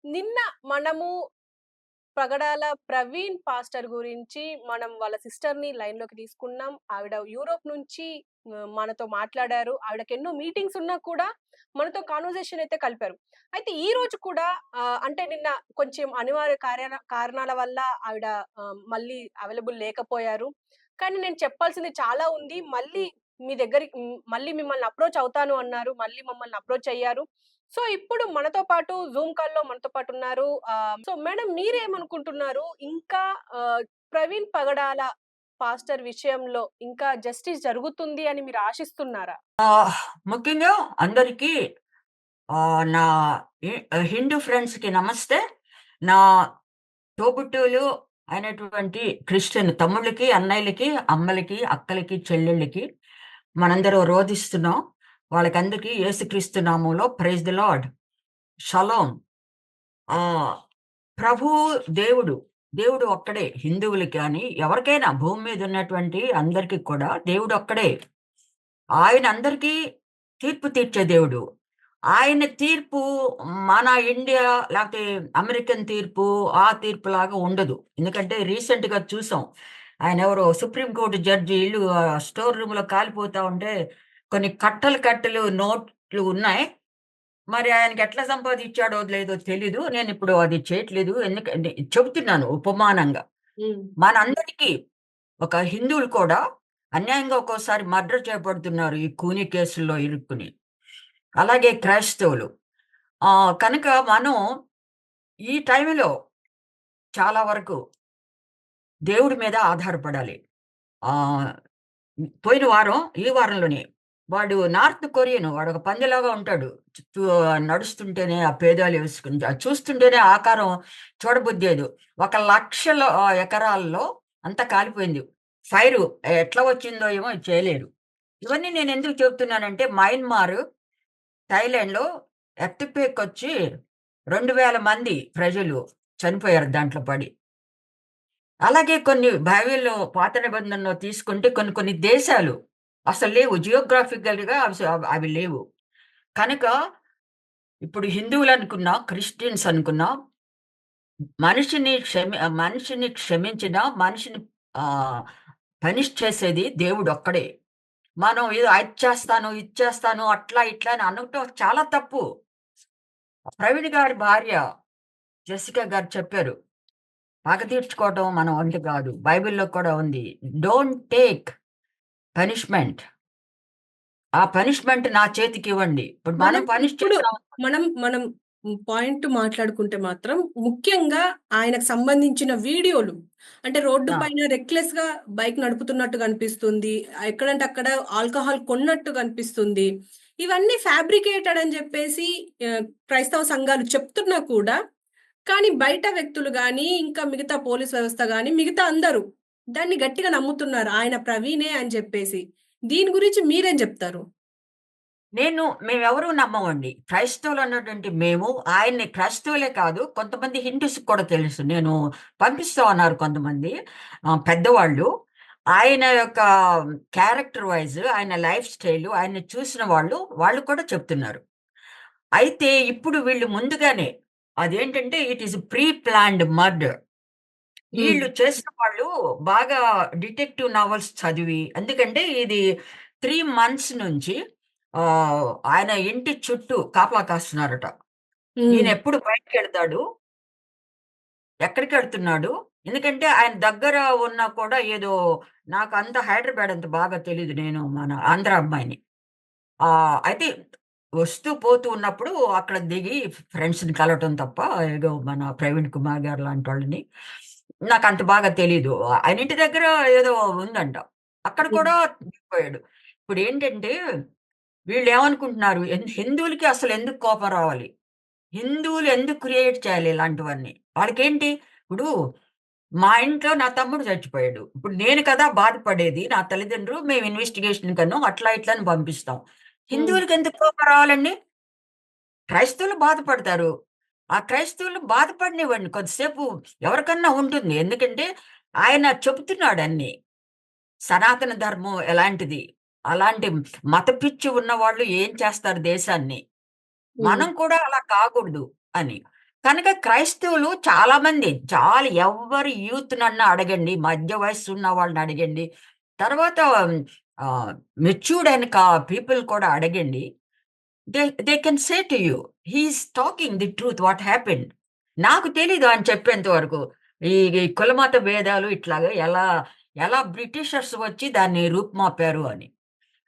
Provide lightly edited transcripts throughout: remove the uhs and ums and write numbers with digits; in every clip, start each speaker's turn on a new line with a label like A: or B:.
A: నిన్న మనము పగడాల ప్రవీణ్ పాస్టర్ గురించి మనం వాళ్ళ సిస్టర్‌ని లైన్‌లోకి తీసుకున్నాం. ఆవిడ యూరోప్ నుంచి మనతో మాట్లాడారు. ఆవిడకెన్నో మీటింగ్స్ ఉన్నా కూడా మనతో కాన్వర్జేషన్ అయితే కలిపారు. అయితే ఈ రోజు కూడా అంటే నిన్న కొంచెం అనివార్య కారణాల వల్ల ఆవిడ మళ్ళీ అవైలబుల్ లేకపోయారు. కానీ నేను చెప్పాల్సింది చాలా ఉంది. మళ్ళీ మిమ్మల్ని అప్రోచ్ అవుతాను అన్నారు. మళ్ళీ మమ్మల్ని అప్రోచ్ అయ్యారు. సో, ఇప్పుడు మనతో పాటు జూమ్ కాల్‌లో మనతో పాటున్నారు. సో, మేడం మీరేమనుకుంటున్నారు? ఇంకా ప్రవీణ్ పగడాల పాస్టర్ విషయంలో ఇంకా జస్టిస్ జరుగుతుంది అని మీరు ఆశిస్తున్నారా?
B: ముఖ్యంగా అందరికీ నా హిందూ ఫ్రెండ్స్‌కి నమస్తే. నా తోబుట్టువులు అయినటువంటి క్రిస్టియన్ తమ్ముళ్ళకి, అన్నయ్యలకి, అమ్మలకి, అక్కలకి, చెల్లెళ్ళకి మనందరం రోదిస్తున్నాం. వాళ్ళకందరికీ యేసుక్రీస్తు నామంలో ప్రైజ్ ది లార్డ్. షలోమ్. ఆహ్, ప్రభువు దేవుడు. దేవుడు ఒక్కడే. హిందువులకి గాని, ఎవరికైనా భూమి మీద ఉన్నటువంటి అందరికి కూడా దేవుడు ఒక్కడే. ఆయన అందరికీ తీర్పు తీర్చే దేవుడు. ఆయన తీర్పు మన ఇండియా లేకపోతే అమెరికన్ తీర్పు, ఆ తీర్పులాగా ఉండదు. ఎందుకంటే రీసెంట్‌గా చూసాం. ఆయనెవరో సుప్రీం కోర్ట్ జడ్జి ఇల్లు స్టోర్ రూమ్‌లో కాలిపోతా ఉంటే కొన్ని కట్టలు, కట్టలు నోట్లు ఉన్నాయి. మరి ఆయనకి ఎట్లా సంపాదించాడో లేదో తెలీదు. నేనిప్పుడు అది చేయట్లేదు. ఎందుకంటే చెబుతున్నాను ఉపమానంగా.
A: హ్మ్.
B: మనందరికీ ఒక హిందువులు కూడా అన్యాయంగా ఒక్కోసారి మర్డర్ చేయబడుతున్నారు ఈ కూని కేసుల్లో ఇరుక్కుని. అలాగే క్రైస్తవులు. కనుక మనం ఈ టైంలో చాలా వరకు దేవుడి మీద ఆధారపడాలి. ఆహ్, పోయిన వారం, ఈ వారంలోనే వాడు నార్త్ కొరియన్ వాడొక పందిలాగా ఉంటాడు. చుట్టూ నడుస్తుంటేనే ఆ పేదాలు వేసుకొని అది చూస్తుంటేనే ఆకారం చూడబుద్దేదు. 1,00,000 ఎకరాల్లో అంతా కాలిపోయింది. ఫైరు ఎట్లా వచ్చిందో ఏమో చేయలేరు. ఇవన్నీ నేనెందుకు చెప్తున్నానంటే మయన్మార్, థాయిలాండ్‌లో ఎర్త్‌క్వేక్ వచ్చి 2,000 మంది ప్రజలు చనిపోయారు దాంట్లో పడి. అలాగే కొన్ని బైబిల్‌లో పాత నిబంధనలో తీసుకుంటే కొన్ని కొన్ని దేశాలు అసలు లేవు. జియోగ్రాఫికల్‌గా అవి లేవు. కనుక ఇప్పుడు హిందువులనుకున్నా, క్రిస్టియన్స్ అనుకున్నా మనిషిని క్షమించిన మనిషిని ఆహ్, పనిష్ చేసేది దేవుడొక్కడే. మనం ఏదో అది చేస్తాను, ఇది చేస్తాను, అట్లా ఇట్లా అని అనటం చాలా తప్పు. ప్రవీణ్ గారి భార్య జెసికా గారు చెప్పారు. పగ తీర్చుకోవటం మన వంతు కాదు. బైబిల్‌లో కూడా ఉంది. Don't take punishment. ఆ పనిష్మెంట్ నా చేతికివ్వండి. ఇప్పుడు మనం
A: మనం
B: పనిష్
A: ఇప్పుడు
B: చేసాం.
A: మనం పాయింట్ మాట్లాడుకుంటే మాత్రం ముఖ్యంగా ఆయనకు సంబంధించిన వీడియోలు అంటే రోడ్డు
B: ఆ!
A: పైన రెక్లెస్‌గా బైక్ నడుపుతున్నట్టు కనిపిస్తుంది. ఎక్కడంటే అక్కడ ఆల్కహాల్ కొన్నట్టు కనిపిస్తుంది. ఇవన్నీ ఫ్యాబ్రికేటెడ్ అని చెప్పేసి క్రైస్తవ సంఘాలు చెప్తున్నా కూడా కానీ బయట వ్యక్తులు గాని, ఇంకా మిగతా పోలీస్ వ్యవస్థ గాని, మిగతా అందరూ దాన్ని గట్టిగా నమ్ముతున్నారు. ఆయన ప్రవీణే అని చెప్పేసి. దీని గురించి మీరేం జెప్తారు?
B: మేమెవరు నమ్మమండి. క్రైస్తవులన్నటువంటి మేము ఆయన్ని క్రైస్తవులే కాదు, కొంతమంది హిందూస్‌కి కూడా తెలుసు. పంపిస్తామన్నారు కొంతమంది పెద్దవాళ్ళు. ఆయన యొక్క క్యారెక్టర్ వైస్, ఆయన లైఫ్ స్టైలు, ఆయన్ని చూసిన వాళ్ళు కూడా చెప్తున్నారు. అయితే ఇప్పుడు వీళ్ళు ముందుగానే అదేంటంటే it is pre planned murder.
A: హ్మ్.
B: ఈళ్ళు చేసిన వాళ్ళు బాగా డిటెక్టివ్ నవల్స్ చదివి ఎందుకంటే ఇది 3 మంత్స్ నుంచి ఆయన ఇంటి చుట్టూ కాపలా కాస్తున్నారట.
A: హ్మ్.
B: ఈయనెప్పుడు బయటికెళ్తాడు? ఎక్కడికెళ్తున్నాడు? ఎందుకంటే ఆయన దగ్గర ఉన్నా కూడా ఏదో నాకంత హైదరాబాద్ అంత బాగా తెలీదు. నేను మన ఆంధ్ర అమ్మాయిని. అయితే వస్తూ పోతూ ఉన్నప్పుడు అక్కడ దిగి ఫ్రెండ్స్‌ని కలవటం తప్ప ఏదో మన ప్రవీణ్ కుమార్ గారు లాంటోళ్ళని నాకంత బాగా తెలీదు. ఆయన ఇంటి దగ్గర ఏదో ఉందంట. అక్కడ
A: హ్మ్.
B: కూడా దిగిపోయాడు. ఇప్పుడేంటంటే వీళ్ళేమనుకుంటున్నారు హిందువులకి అసలెందుకు కోపం రావాలి? హిందువులు ఎందుకు క్రియేట్ చేయాలి ఇలాంటివన్నీ? వాళ్ళకేంటి ఇప్పుడు మా ఇంట్లో నా తమ్ముడు చచ్చిపోయాడు. ఇప్పుడు నేను కదా బాధపడేది. నా తల్లిదండ్రులు మేము ఇన్వెస్టిగేషన్ కనో అట్లా ఇట్లా అని పంపిస్తాం.
A: హ్మ్.
B: హిందువులకెందుకు కోపం రావాలండి? క్రైస్తవులు బాధపడతారు. ఆ క్రైస్తవులు బాధపడనివ్వండి. కొద్దిసేపు ఎవరికన్నా ఉంటుంది. ఎందుకంటే ఆయన చెప్తున్నాడన్నీ. సనాతన ధర్మం ఎలాంటిది? అలాంటి మత పిచ్చి ఉన్నవాళ్ళు ఏం చేస్తారు దేశాన్ని?
A: హ్మ్.
B: మనం కూడా అలా కాకూడదు అని. కనుక క్రైస్తవులు చాలామంది చాలా ఎవ్వరి యూత్‌నన్నా అడగండి, మధ్య వయస్సు ఉన్న వాళ్ళని అడగండి, తర్వాత మెచ్యూర్డ్ అయిన పీపుల్ కూడా అడగండి. They can say to you, he is talking the truth what happened. నాకు తెలీదు ఆయన చెప్పేంత వరకు. ఈ ఈ కులమత భేదాలు ఇట్లాగా ఎలా ఎలా బ్రిటిషర్స్ వచ్చి దాన్ని రూపుమాపారు అని.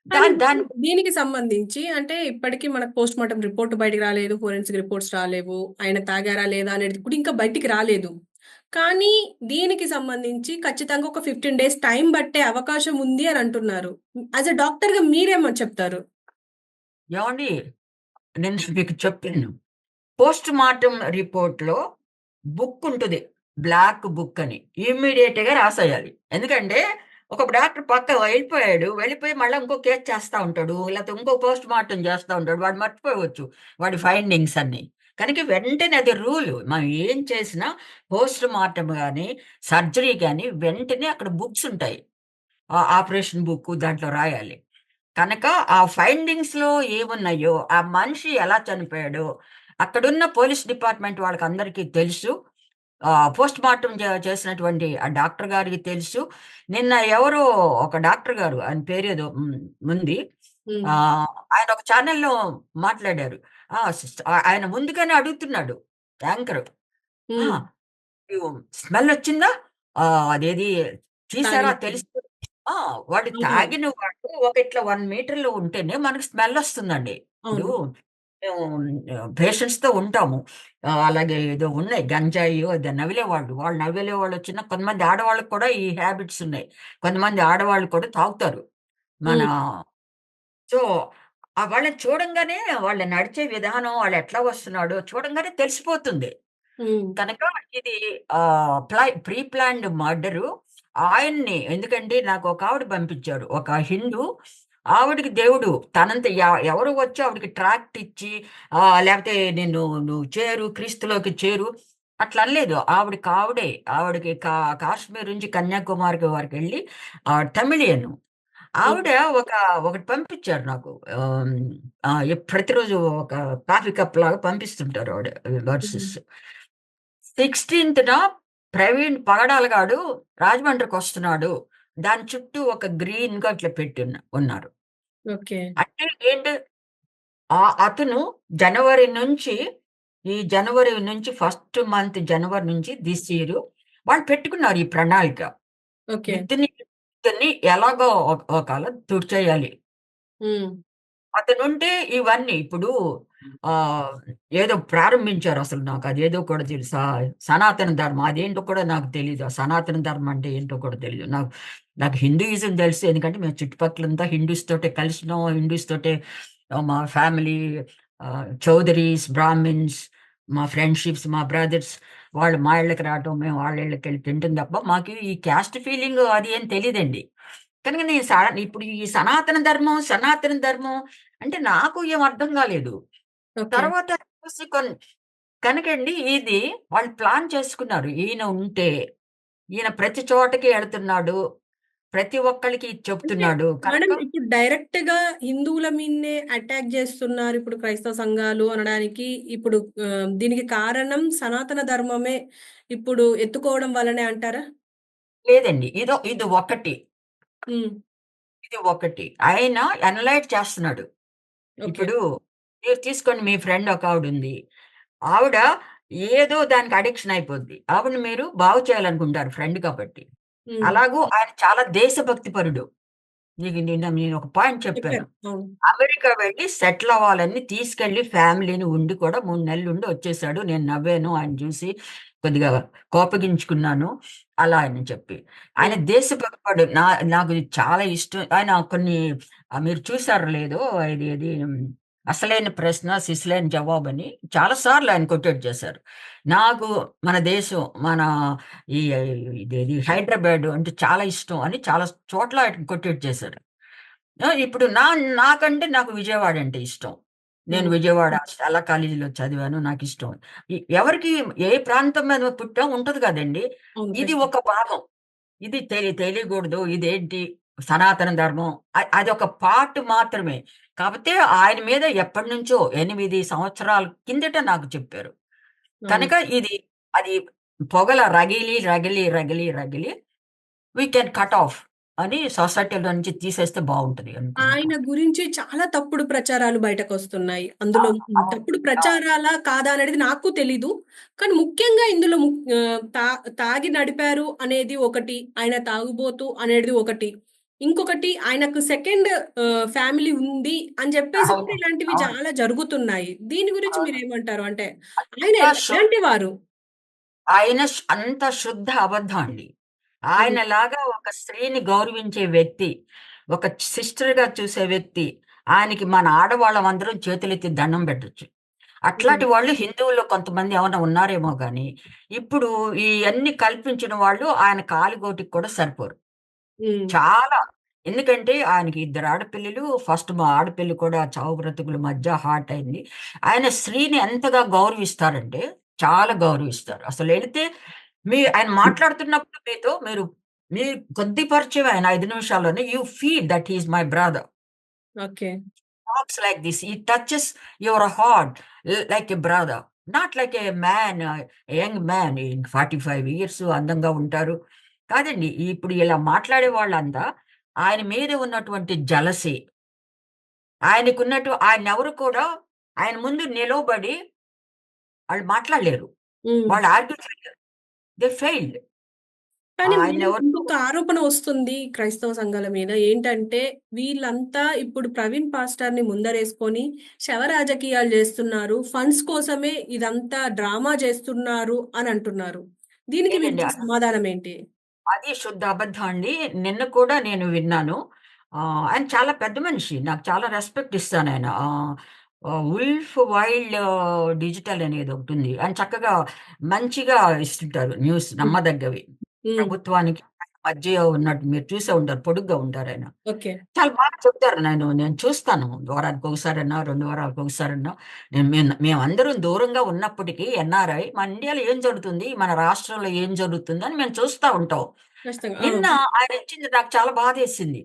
A: కానీ
B: దాని దాని
A: దీనికి సంబంధించి అంటే ఇప్పటికి మనకు పోస్ట్‌మార్టం రిపోర్ట్ బయటికి రాలేదు. ఫోరెన్సిక్ రిపోర్ట్స్ రాలేవు. ఆయన తాగారా లేదా అనేది కూడా ఇంకా బయటికి రాలేదు. కానీ దీనికి సంబంధించి ఖచ్చితంగా ఒక 15 డేస్ టైం పట్టే అవకాశం ఉంది అని అంటున్నారు. యాస్ ఎ డాక్టర్‌గా మీరేమని చెప్తారు?
B: ఏవండీ, నేను మీకు చెప్పాను. పోస్ట్ మార్టం రిపోర్ట్‌లో బుక్ ఉంటది. బ్లాక్ బుక్ అని. ఇమ్మీడియేట్‌గా రాసేయాలి. ఎందుకంటే ఒక డాక్టర్ పక్కన వెళ్ళిపోయాడు. వెళ్ళిపోయి మళ్ళా ఇంకో కేస్ చేస్తా ఉంటాడు. లేకపోతే ఇంకో పోస్ట్ మార్టం చేస్తా ఉంటాడు. వాడు మర్చిపోవచ్చు వాడి ఫైండింగ్స్ అన్నీ. కనుక వెంటనే అది రూలు. మనం ఏం చేసినా పోస్ట్ మార్టం గాని, సర్జరీ గాని వెంటనే అక్కడ బుక్స్ ఉంటాయి. ఆపరేషన్ బుక్కు దాంట్లో రాయాలి. కనుక ఆ ఫైండింగ్స్‌లో ఏమున్నాయో, ఆ మనిషి ఎలా చనిపోయాడో, అక్కడున్న పోలీస్ డిపార్ట్‌మెంట్ వాళ్ళకందరికీ తెలుసు. పోస్ట్ మార్టం చేసినటువంటి ఆ డాక్టర్ గారికి తెలుసు. నిన్న ఎవరో ఒక డాక్టర్ గారు ఆయన పేరేదో ఉంది.
A: హ్మ్.
B: ఆయన ఒక ఛానెల్‌లో మాట్లాడారు. ఆ! ఆయన ముందుగానే అడుగుతున్నాడు యాంకరు. ఆ!
A: హ్మ్.
B: మీకు స్మెల్లొచ్చిందా? అదేది చూసారా
A: తాగినప్పుడు.
B: తెలుసు. ఆ! వాడు
A: ఆహా!
B: తాగిన వాడు ఒక ఇట్లా 1 మీటర్‌లో ఉంటేనే మనకు స్మెల్లొస్తుందండి. ఇప్పుడు
A: అవును.
B: మేము పేషెంట్స్‌తో ఉంటాము. అలాగే ఏదో ఉన్నాయి గంజాయి అది నవిలేవాళ్ళు. వాళ్ళు నవిలేవాళ్ళొచ్చినా కొంతమంది ఆడవాళ్ళకి కూడా ఈ హ్యాబిట్స్ ఉన్నాయి. కొంతమంది ఆడవాళ్ళు కూడా తాగుతారు. మన
A: హ్మ్.
B: సో, వాళ్ళని చూడంగానే వాళ్ళు నడిచే విధానం, వాళ్ళెట్లా వస్తున్నాడో చూడంగానే తెలిసిపోతుంది.
A: హ్మ్.
B: కనుక ఇది ప్రీ ప్లాన్డ్ మర్డరు. ఆయన్ని ఎందుకంటే నాకు ఒక ఆవిడ పంపించారు. ఒక హిందూ ఆవిడకి దేవుడు తనంత ఎవరు వచ్చి ఆవిడకి ట్రాక్ట్ ఇచ్చి లేకపోతే నువ్వు చేరు క్రీస్తులోకి చేరు అట్లా అనలేదు. ఆవిడకి ఆవిడకి కాశ్మీర్ నుంచి కన్యాకుమారి వరకెళ్ళి తమిళియను.
A: హ్మ్.
B: ఆవిడ ఒక ఒకటి పంపించారు నాకు. ప్రతిరోజు ఒక కాఫీ కప్‌లాగా పంపిస్తుంటారు ఆవిడ
A: హ్మ్.
B: వర్సెస్. 16థ్ ప్రవీణ్ పగడాల గాడు రాజమండ్రికొస్తున్నాడు. దాని చుట్టూ ఒక గ్రీన్‌గా ఇట్లా ఉన్నారు.
A: ఓకే.
B: అంటే ఏంటి అతను జనవరి నుంచి ఈ జనవరి నుంచి ఫస్ట్ మంత్ జనవరి నుంచి దిస్ ఇయర్ వాళ్ళు పెట్టుకున్నారు ఈ ప్రణాళిక.
A: ఓకే.
B: ఇతన్ని ఎలాగో ఒకాల తుడిచేయాలి.
A: హ్మ్.
B: అతనుంటే ఇవన్నీ ఇప్పుడు ఆహ్, ఏదో ప్రారంభించారసలు నాకదేదో కూడా తెలుసు. సనాతన ధర్మం అదేంటో కూడా నాకు తెలీదు. ఆ సనాతన ధర్మం అంటే ఏంటో కూడా తెలీదు. నాకు హిందూయిజం తెలుసు. ఎందుకంటే మేము చుట్టుపక్కలంతా హిందూస్ తోటే కలిసినాం. హిందూస్ తోటే మా ఫ్యామిలీ చౌదరీస్, బ్రాహ్మిన్స్, మా ఫ్రెండ్‌షిప్స్, మా బ్రదర్స్ వాళ్ళు మా ఇళ్ళకి రావటం, మేము వాళ్ళ ఇళ్ళకెళ్ళి తింటం తప్ప మాకు ఈ క్యాస్ట్ ఫీలింగ్ అది ఏం తెలీదండి. కనుక నేను ఇప్పుడు ఈ సనాతన ధర్మం అంటే నాకు ఏం అర్థం కాలేదు.
A: ఓకే.
B: తర్వాత చూసి కనుకండి ఇది వాళ్ళు ప్లాన్ చేసుకున్నారు. ఈయన ఉంటే, ఈయన ప్రతి చోటకి ఎళ్తున్నాడు. ప్రతి ఒక్కళ్ళకి ఇది
A: అంటే
B: చెప్తున్నాడు. కనుక
A: మేడం ఇప్పుడు డైరెక్ట్‌గా హిందువుల మీదనే అటాక్ చేస్తున్నారు ఇప్పుడు క్రైస్తవ సంఘాలు అనడానికి ఇప్పుడు దీనికి కారణం సనాతన ధర్మమే ఇప్పుడు ఎత్తుకోవడం వల్లనే అంటారా?
B: లేదండి. ఇది ఒకటి.
A: హ్మ్.
B: ఇది ఒకటి. ఆయన అనలైజ్ చేస్తున్నాడు.
A: ఓకే.
B: ఇప్పుడు మీరు తీసుకోండి మీ ఫ్రెండ్ ఒకావిడుంది. ఆవిడ ఏదో దానికి అడిక్షన్ అయిపోద్ది. ఆవిడని మీరు బాగు చేయాలనుకుంటారు ఫ్రెండ్ కాబట్టి.
A: హ్మ్.
B: అలాగూ ఆయన చాలా దేశభక్తి పరుడు. నీకు నేనొక పాయింట్ చెప్పాను.
A: చెప్పారు. అవును.
B: అమెరికా వెళ్లి సెటిల్ అవ్వాలని తీసుకెళ్ళి ఫ్యామిలీని ఉండి కూడా 3 నెలలుండి వచ్చేసాడు. నేను నవ్వాను ఆయన చూసి. కొద్దిగా కోపగించుకున్నాను. అలా అని చెప్పి. ఆయన
A: హ్మ్.
B: దేశభక్తుడు. నాకు ఇది చాలా ఇష్టం. ఆయన కొన్ని మీరు చూసారో లేదో ఇది అసలైన ప్రశ్న సిసలైన జవాబని చాలా సార్లు ఆయన కొటేట్ చేశారు. నాకు మన దేశం, మన ఈ ఇదేది హైదరాబాద్ అంటే చాలా ఇష్టం అని చాలా చోట్ల ఆయన కొటేట్ చేశారు. ఇప్పుడు నాకంటే నాకు విజయవాడ అంటే ఇష్టం. నేను
A: హ్మ్.
B: విజయవాడ చాలా కాలేజీలో చదివాను. నాకిష్టం. ఎవరికి ఏ ప్రాంతం మీద పుట్టాం ఉంటది కదండీ!
A: అవును.
B: ఇది
A: ఖచ్చితంగా.
B: ఒక భాగం. ఇది తెలియకూడదు. ఇదేంటి సనాతన ధర్మం. అదొక పార్ట్ మాత్రమే. కాపోతే ఆయన మీద ఎప్పటినుంచో 8 సంవత్సరాల కిందట నాకు చెప్పారు.
A: అవును.
B: కనుక అది పొగల రగిలి, రగిలి, రగిలి, రగిలి వి కెన్ కట్ ఆఫ్ అని సొసైటీలో నుంచి తీసేస్తే బావుంటది
A: ఆయన
B: అనుకుంటున్నాను.
A: గురించి చాలా తప్పుడు ప్రచారాలు బయటకొస్తున్నాయి. అందులో
B: అవును. అవును.
A: తప్పుడు
B: అవును.
A: ప్రచారాలా? కాదా? అనేది నాకు తెలీదు. కానీ ముఖ్యంగా ఇందులో తాగి నడిపారు అనేది ఒకటి. ఆయన తాగుబోతు అనేది ఒకటి. ఇంకొకటి ఆయనకు సెకండ్ ఫ్యామిలీ ఉంది అని జెప్పేసి కూడా
B: అవును.
A: ఇలాంటివి
B: అవును.
A: చాలా జరుగుతున్నాయి. దీని గురించి
B: అవును.
A: మీరేమంటారు? అంటే ఆయన
B: అంతా
A: ఎలాంటి వారు?
B: అంత శుద్ధ అబద్ధం అండి.
A: హ్మ్.
B: ఆయనలాగా ఒక స్త్రీని గౌరవించే వ్యక్తి, ఒక సిస్టర్‌గా చూసే వ్యక్తి, ఆయనకి మన ఆడవాళ్ళమందరం చేతులెత్తి దండం పెట్టొచ్చు.
A: హ్మ్.
B: అట్లాంటి వాళ్ళు హిందువుల్లో కొంతమంది ఏమన్నా ఉన్నారేమో గానీ, ఇప్పుడు ఇయన్నీ కల్పించిన వాళ్ళు ఆయన కాలిగోటికి కూడా సరిపోరు.
A: హ్మ్.
B: చాలా. ఎందుకంటే ఆయనకి ఇద్దరు ఆడపిల్లలు. ఫస్ట్ మా ఆడపిల్ల కూడా చావు బ్రతుకుల మధ్య హార్ట్ అయింది. ఆయన స్త్రీని ఎంతగా గౌరవిస్తారంటే, చాలా గౌరవిస్తారు. అసలెళితే ఆయన మాట్లాడుతున్నప్పుడు మీరు కొద్ది పరిచయం ఆయన 5 నిమిషాల్లోనే you feel that he is my brother.
A: Okay.
B: Talks like this. He touches your heart like a brother. Not like a man, young man 45 years అందంగా ఉంటారు. కాదండి. ఇప్పుడు ఇలా మాట్లాడే వాళ్ళంతా ఆయన మీద ఉన్నటువంటి జలసీ, ఆయనెవరు కూడా ఆయన ముందు నిలవబడి ఆళ్ళు మాట్లాడలేరు.
A: హ్మ్.
B: వాళ్ళు ఆర్గ్యూ చేయలేరు. They failed.
A: కానీ మళ్ళీ
B: ఆయనెవరు
A: ఇంకొక ఆరోపణ వస్తుంది క్రైస్తవ సంఘాల మీద. ఏంటంటే, వీళ్ళంతా ఇప్పుడు ప్రవీణ్ పాస్టర్‌ని ముందరేసుకొని శవ రాజకీయాలు జేస్తున్నారు. ఫండ్స్ కోసమే ఇదంతా డ్రామా జేస్తున్నారు అని అంటున్నారు. దీనికి
B: లేదండి.
A: మీరిచ్చే సమాధానం ఏంటి?
B: అది శుద్ధ అబద్ధం అండి. నిన్న కూడా నేను విన్నాను. ఆయన చాలా పెద్ద మనిషి. నాకు చాలా రెస్పెక్ట్ ఇస్తానాయన. వుల్ఫ్ వైల్డ్ డిజిటల్ అనేదొకటుంది. ఆయన చక్కగా మంచిగా ఇస్తుంటారు న్యూస్
A: హ్మ్.
B: నమ్మదగ్గవి.
A: హ్మ్.
B: ప్రభుత్వానికి మధ్య ఉన్నట్టు మీరు చూసే ఉంటారు. పొడుగ్గా ఉంటారాయన.
A: ఓకే.
B: చాలా బాగా చెప్తారు. నేను చూస్తాను. వారానికొకసారన్నా, 2 వారాలకొకసారన్నా. మేమందరం దూరంగా ఉన్నప్పటికీ ఎన్ఆర్ఐ మన ఇండియాలో ఏం జరుగుతుంది? మన రాష్ట్రంలో ఏం జరుగుతుందని మేము చూస్తా ఉంటాం.
A: ఖచ్చితంగా. ఆ!
B: నిన్న ఆయనిచ్చింది నాకు చాలా బాధేసింది.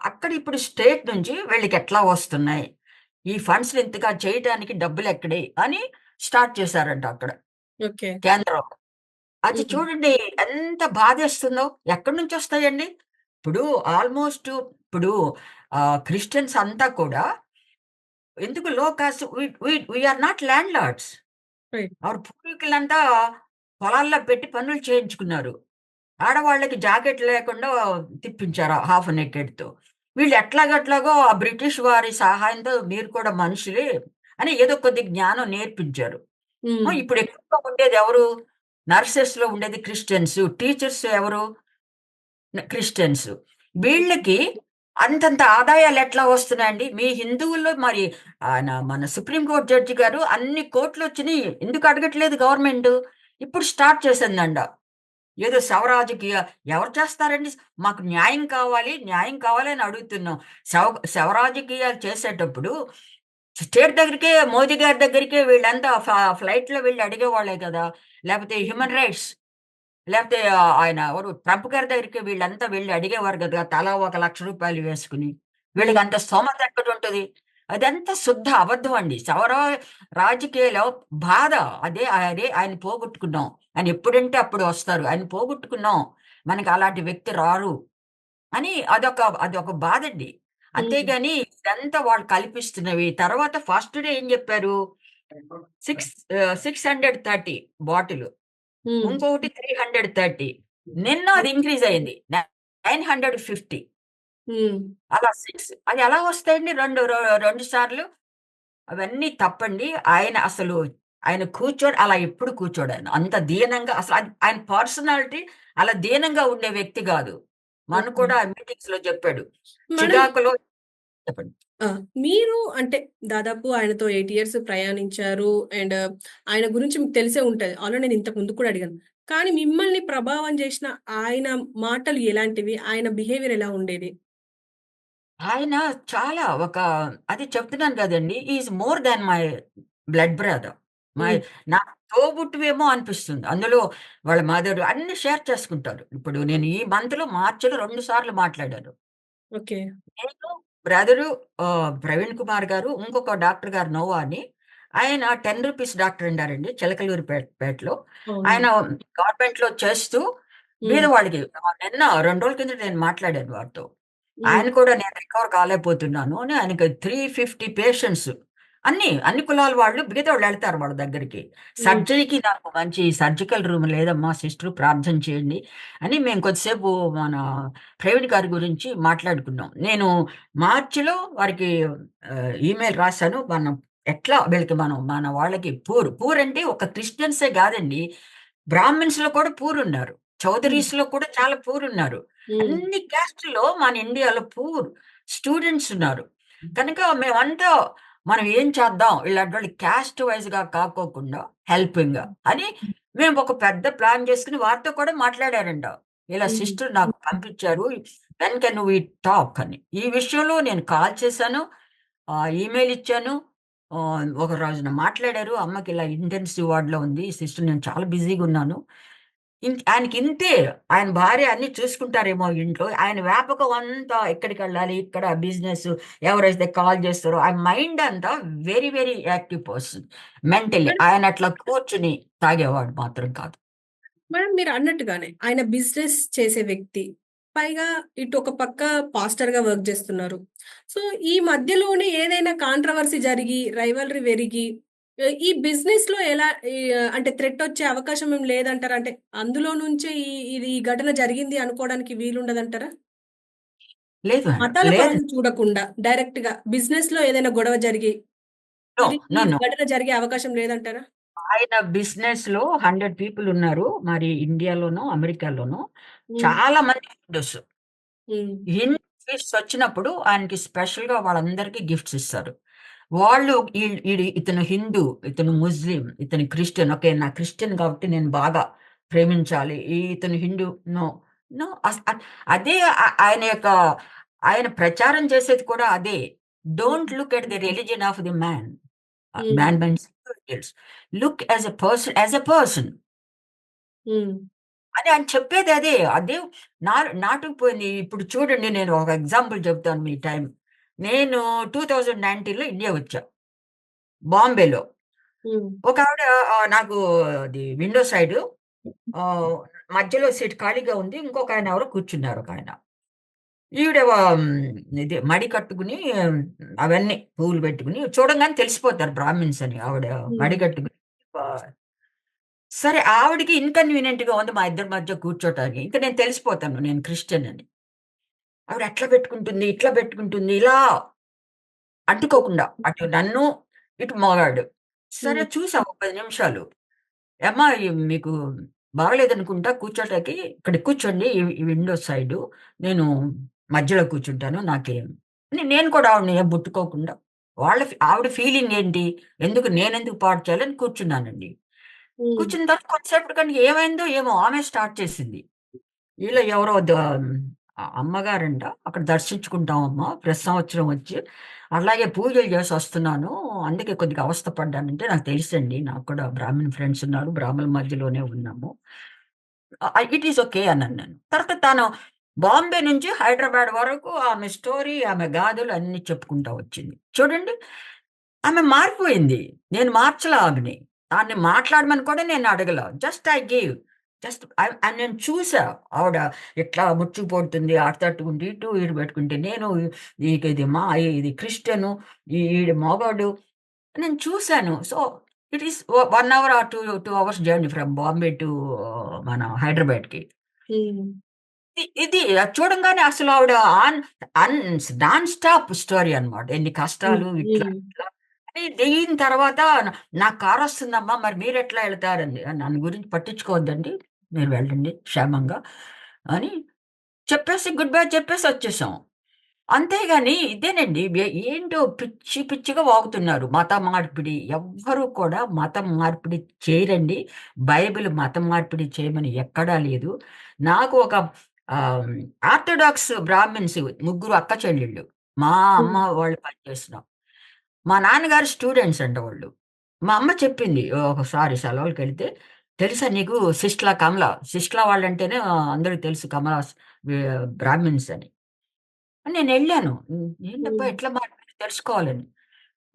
B: అక్కడ ఇప్పుడు స్టేట్ నుంచి వీళ్ళకెట్లా వస్తున్నాయి? ఈ ఫండ్స్‌ని ఇంతగా చేయటానికి డబ్బులెక్కడియి అని స్టార్ట్ చేశారంట అక్కడ
A: ఓకే.
B: కేంద్రంలో. అది
A: హ్మ్.
B: చూడండి ఎంత బాధేస్తుందో! ఎక్కడి నుంచొస్తాయండి? ఇప్పుడు ఆల్‌మోస్ట్ ఇప్పుడు క్రిస్టియన్స్ అంతా కూడా ఎందుకు low cost we are not landlords.
A: Right.
B: Our పూర్వీకులంతా పొలాల్లో పెట్టి పనులు చేయించుకున్నారు. ఆడవాళ్ళకి జాకెట్ లేకుండా తిప్పించారు హాఫ్ నెకెడ్‌తో. వీళ్ళు ఎట్లాగో ఆ బ్రిటిష్ వారి సహాయంతో మీరు కూడా మనుషులే అని ఏదో కొద్ది జ్ఞానం నేర్పించారు.
A: హ్మ్.
B: ఇప్పుడు ఎక్కువగా ఉండేదెవరు? నర్సెస్‌లో ఉండేది క్రిస్టియన్స్. టీచర్స్ ఎవరు? క్రిస్టియన్స్. వీళ్ళకి అంతంత ఆదాయాలెట్లా వస్తున్నాయండి? మీ హిందువుల్లో మరి మన సుప్రీం కోర్ట్ జడ్జి గారు అన్ని కోట్లొచ్చినియి. ఎందుకు అడగట్లేదు గవర్నమెంటు? ఇప్పుడు స్టార్ట్ చేసిందంట. ఏదో శవరాజకీయ ఎవరు చేస్తారండి? మాకు న్యాయం కావాలి అని అడుగుతున్నాం. శవరాజకీయాలు చేసేటప్పుడు స్టేట్ దగ్గరికే మోదీ గారి దగ్గరికే వీళ్ళంతా ఫ్లైట్‌లో వెళ్లి అడిగేవాళ్ళే కదా! లేపోతే హ్యూమన్ రైట్స్ లేపోతే ఆయన ఎవరు ట్రంప్ గారి దగ్గరికి వీళ్ళంతా వెళ్లి అడిగేవారు గదా! తలా ఒక ₹1,00,000 వేసుకొని.
A: హ్మ్.
B: వీళ్ళకంత స్తోమత ఎక్కడుంటది? అదంతా శుద్ధ అబద్ధం అండి. రాజకీయాలో బాధ. అదే ఆయన పోగొట్టుకున్నాం. ఆయన ఎప్పుడంటే అప్పుడు వస్తారు. ఆయన పోగొట్టుకున్నాం. మనకి అలాంటి వ్యక్తి రారు అని అదొక బాధండి.
A: హ్మ్.
B: అంతేగాని ఇదంతా వాళ్ళు కల్పిస్తున్నవి. తర్వాత ఫస్ట్ డే ఏం జెప్పారు? 630 బాటిలు.
A: హ్మ్.
B: ఇంకొకటి 330. నిన్న అది ఇంక్రీజ్ అయింది. 950
A: హ్మ్.
B: అలా 6 అది ఎలా వస్తాయండి 2 సార్లు? అవన్నీ తప్పండి. ఆయన కూర్చోడు అలా ఎప్పుడు కూర్చోడాయన. అంత దీనంగా ఆయన పర్సనాలిటీ అలా దీనంగా ఉండే వ్యక్తి గాదు. మొన్న
A: ఓకే.
B: కూడా మీటింగ్స్‌లో చెప్పాడు.
A: మనం
B: చికాకులో చెప్పండి.
A: ఆ! మీరు అంటే దాదాపు ఆయనతో 8 ఇయర్స్ ప్రయాణించారు. అండ్ ఆయన గురించి మీకు తెలిసే ఉంటది. ఆల్రెడీ నేను ఇంతకు ముందు కూడా అడిగాను. కానీ మిమ్మల్ని ప్రభావం చేసిన ఆయన మాటలు ఎలాంటివి? ఆయన బిహేవియర్ ఎలా ఉండేది?
B: ఆయన చాలా అది చెప్తున్నాను గదండీ! He is more than my blood brother. My
A: హ్మ్.
B: నాకు తోబుట్టువేమో అనిపిస్తుంది. అందులో వాళ్ళ మదర్ అన్నీ షేర్ చేసుకుంటారు. ఇప్పుడు నేను ఈ మార్చ్‌లో 2 సార్లు మాట్లాడాను.
A: ఓకే.
B: నేను బ్రదరు ప్రవీణ్ కుమార్ గారు, ఇంకొక డాక్టర్ గారు నోవా అని. ఆయన 10 రూపీస్ డాక్టర్ ఉండారండి చిలకలూరిపేటలో. ఆయన
A: అవునండి.
B: గవర్నమెంట్‌లో చేస్తూ
A: హ్మ్.
B: బీదవాళ్ళకి నిన్న 2 రోజుల కిందట నేను మాట్లాడాను వారితో.
A: హ్మ్.
B: ఆయన కూడా నేను రికవర్ కాలేకపోతున్నాను అని ఆయనకి 350 పేషెంట్స్ అన్ని కులాల వాళ్ళు బీదోళ్ళు వెళ్తారు వాళ్ళ దగ్గరికి.
A: హ్మ్.
B: సర్జరీకి నాకు మంచి సర్జికల్ రూమ్ లేదమ్మా సిస్టర్ ప్రార్థన చేయండి అని మేము కొద్దిసేపు మన ప్రవీణ్ గారి గురించి మాట్లాడుకున్నాం. నేను మార్చిలో వారికి ఈమెయిల్ రాశాను. మనం ఎట్లా వీళ్ళకి మన వాళ్ళకి పూర్ అంటే ఒక క్రిస్టియన్సే కాదండి. బ్రాహ్మిన్స్‌లో కూడా పూర్ ఉన్నారు.
A: హ్మ్.
B: చౌదరీస్‌లో కూడా చాలా పూర్ ఉన్నారు.
A: హ్మ్.
B: అన్ని క్యాస్ట్‌లో మన ఇండియాలో పూర్ స్టూడెంట్స్ ఉన్నారు. కనుక మేమంతా మనం ఏం చేద్దాం ఇలాంటోళ్ళకి క్యాస్ట్ వైస్‌గా కాకోకుండా హెల్పింగ్‌గా అని మేము ఒక పెద్ద ప్లాన్ చేసుకొని వారితో కూడా మాట్లాడారంట. ఇలా
A: హ్మ్.
B: సిస్టర్ నాకు పంపించారు. వెన్ కెన్ వి టాక్ అని. ఈ విషయంలో నేను కాల్ చేశాను. ఈమెయిల్ ఇచ్చాను. ఒక రోజున మాట్లాడారు. అమ్మకి ఇలా ఇంటెన్సివ్ వార్డ్‌లో ఉంది. సిస్టర్ నేను చాలా బిజీగా ఉన్నాను. ఆయనకి ఇంతే. ఆయన భార్య అన్నీ చూసుకుంటారేమో ఇంట్లో. ఆయన వ్యాపకం అంతా ఎక్కడికెళ్ళాలి, ఇక్కడ బిజినెస్ ఎవరైతే కాల్ చేస్తారో, ఆయన మైండ్ అంతా very, very active person. Mentally.
A: Madam
B: ఆయన అట్లా కూర్చొని తాగేవాడు మాత్రం కాదు.
A: మేడం మీరన్నట్టుగానే ఆయన బిజినెస్ చేసే వ్యక్తి. పైగా ఇటు ఒక పక్క పాస్టర్‌గా వర్క్ జేస్తున్నారు. సో, ఈ మధ్యలోనే ఏదైనా కాంట్రోవర్సీ జరిగి, రైవల్రీ పెరిగి ఈ బిజినెస్‌లో ఎలా అంటే థ్రెట్ వచ్చే అవకాశం ఏం లేదంటారా? అంటే అందులో నుంచే ఈ ఘటన జరిగింది అనుకోవడానికి వీలుండదంటారా?
B: లేదు మేడం.
A: మతాల
B: లేదు.
A: పరంగా చూడకుండా డైరెక్ట్‌గా బిజినెస్‌లో ఏదైనా గొడవ జరిగి,
B: నో.
A: మరి ఈ
B: నో. నో.
A: ఘటన జరిగే అవకాశం లేదంటారా?
B: ఆయన బిజినెస్‌లో 100 పీపుల్ ఉన్నారు. మరి ఇండియాలోనో, అమెరికాలోనో
A: హ్మ్.
B: చాలా మంది హిందూస్.
A: హ్మ్.
B: హిందూ ఫీస్ట్ వచ్చినప్పుడు ఆయనకి స్పెషల్‌గా వాళ్ళందరికీ గిఫ్ట్స్ ఇస్తారు. వాళ్ళు ఇతను హిందూ, ఇతను ముస్లిం, ఇతను క్రిస్టియన్. ఓకే. నా క్రిస్టియన్ కాబట్టి నేను బాగా ప్రేమించాలి. ఇతను హిందూ నో. నో. అదే ఆయన యొక్క ఆయన ప్రచారం చేసేది కూడా అదే.
A: Hmm.
B: Don't look at the religion of the man.
A: Hmm.
B: Man means details. Look as a person
A: hmm.
B: అని ఆయన చెప్పేది అదే. అదే నా నాటుకుపోయింది. ఇప్పుడు చూడండి నేను ఒక ఎగ్జాంపుల్ చెప్తాను మీ టైం. నేను 2019లో ఇండియా వచ్చా. బాంబేలో.
A: హ్మ్.
B: ఒకావిడ నాకు అది విండో సైడు ఆహ్, మధ్యలో సీట్ ఖాళీగా ఉంది. ఇంకొకాయన ఎవరో కూర్చున్నారు ఒకాయన. ఈవిడ ఇది మడి కట్టుకుని అవన్నీ పువ్వులు పెట్టుకుని చూడంగానే తెలిసిపోతారు బ్రాహ్మిన్స్ అని. ఆవిడ
A: హ్మ్.
B: మడి కట్టుకుని ఆహ్, సరే ఆవిడకి ఇన్‌కన్వీనియంట్‌గా ఉంది మా ఇద్దరి మధ్య కూర్చోటానికి. ఇంక నేను తెలిసిపోతాను నేను క్రిస్టియన్ అని. ఆవిడ అట్లా పెట్టుకుంటుంది, ఇట్లా పెట్టుకుంటుంది. ఇలా అంటుకోకుండా అటు నన్ను, ఇటు మగాడు. సరే
A: హ్మ్.
B: చూసాం ఒక 10 నిమిషాలు. "ఏమ్మా మీకు బాగాలేదనుకుంటా కూర్చోటానికి ఇక్కడ కూర్చోండి ఈ విండో సైడు. నేను మధ్యలో కూర్చుంటాను. నేను కూడా ఆవిడని ఏం ముట్టుకోకుండా ఆవిడ ఫీలింగ్ ఏంటి? నేనెందుకు పాడు చేయాలని కూర్చున్నానండి.
A: హ్మ్.
B: కూర్చున్న తర్వాత కొంతసేపటికి ఏమైందో ఏమో ఆమె స్టార్ట్ చేసింది. ఈళ్ళో ఎవరో అమ్మగారంట. అక్కడ దర్శించుకుంటామమ్మా ప్రతి సంవత్సరం వచ్చి. అలాగే పూజలు చేసొస్తున్నాను. అందుకే కొద్దిగా అవస్థ పడ్డానంటే నాకు తెలుసండి. నాకు కూడా బ్రాహ్మిన్ ఫ్రెండ్స్ ఉన్నారు. బ్రాహ్మణుల మధ్యలోనే ఉన్నాము. ఇట్ ఈస్ ఓకే అన్నాను నేను. తర్వాత తాను బాంబే నుంచి హైదరాబాద్ వరకు ఆమె స్టోరీ, ఆమె గాథలు అన్నీ చెప్పుకుంటా వచ్చింది. చూడండి ఆమె మారిపోయింది. నేను మార్చలా ఆమెని. ఆమెని మాట్లాడమని కూడా నేను అడగల. Just I give. నేను చూసా. ఆవిడ ఇట్లా ముడుచుకుపడుతుంది. అటు ఇటు పెట్టుకుంటే నేను ఇది క్రిస్టియను. ఈడు మగోడు. నేను చూసాను. So, it is 1 hour or 2 hours journey from Bombay to మన హైదరాబాద్‌కి.
A: హ్మ్.
B: ఇది అది చూడంగానే అసలు ఆవిడ on an non stop story అన్నమాట. ఎన్ని
A: హ్మ్.
B: కష్టాలు ఇట్లా,
A: హ్మ్.
B: ఇట్లా అని దిగిన తర్వాత నాకు కారొస్తుందమ్మా మరి మీరెట్లా ఎళ్తారండి? నన్ను గురించి పట్టించుకోవద్దండి. మీరు వెళ్ళండి క్షేమంగా అని చెప్పేసి గుడ్ బై చెప్పేసి వచ్చేసాం. అంతేగాని ఇదేనండి ఏంటో పిచ్చి పిచ్చిగా వాగుతున్నారు. మత మార్పిడి. ఎవ్వరు కూడా మతం మార్పిడి చేయరండి. బైబిల్ మతం మార్పిడి చేయమని ఎక్కడా లేదు. నాకు ఒక ఆహ్, ఆర్థోడాక్స్ బ్రాహ్మిన్స్ ముగ్గురు అక్క చెల్లెళ్ళు. మా అమ్మ
A: హ్మ్.
B: వాళ్ళు పనిచేస్తున్నాం. మా నాన్నగారు స్టూడెంట్స్ అంట వాళ్ళు. మా అమ్మ చెప్పింది ఒకసారి సెలవులకెళ్తే, "తెలుసా నీకు సిస్ట్‌లా వాళ్ళంటేనే అందరికి తెలుసు కమలాస్ బ్రాహ్మిన్స్ అని." నేనెళ్ళాను. ఏంటబ్బా!
A: హ్మ్.
B: ఎట్లా మాట్లాడారో తెలుసుకోవాలని.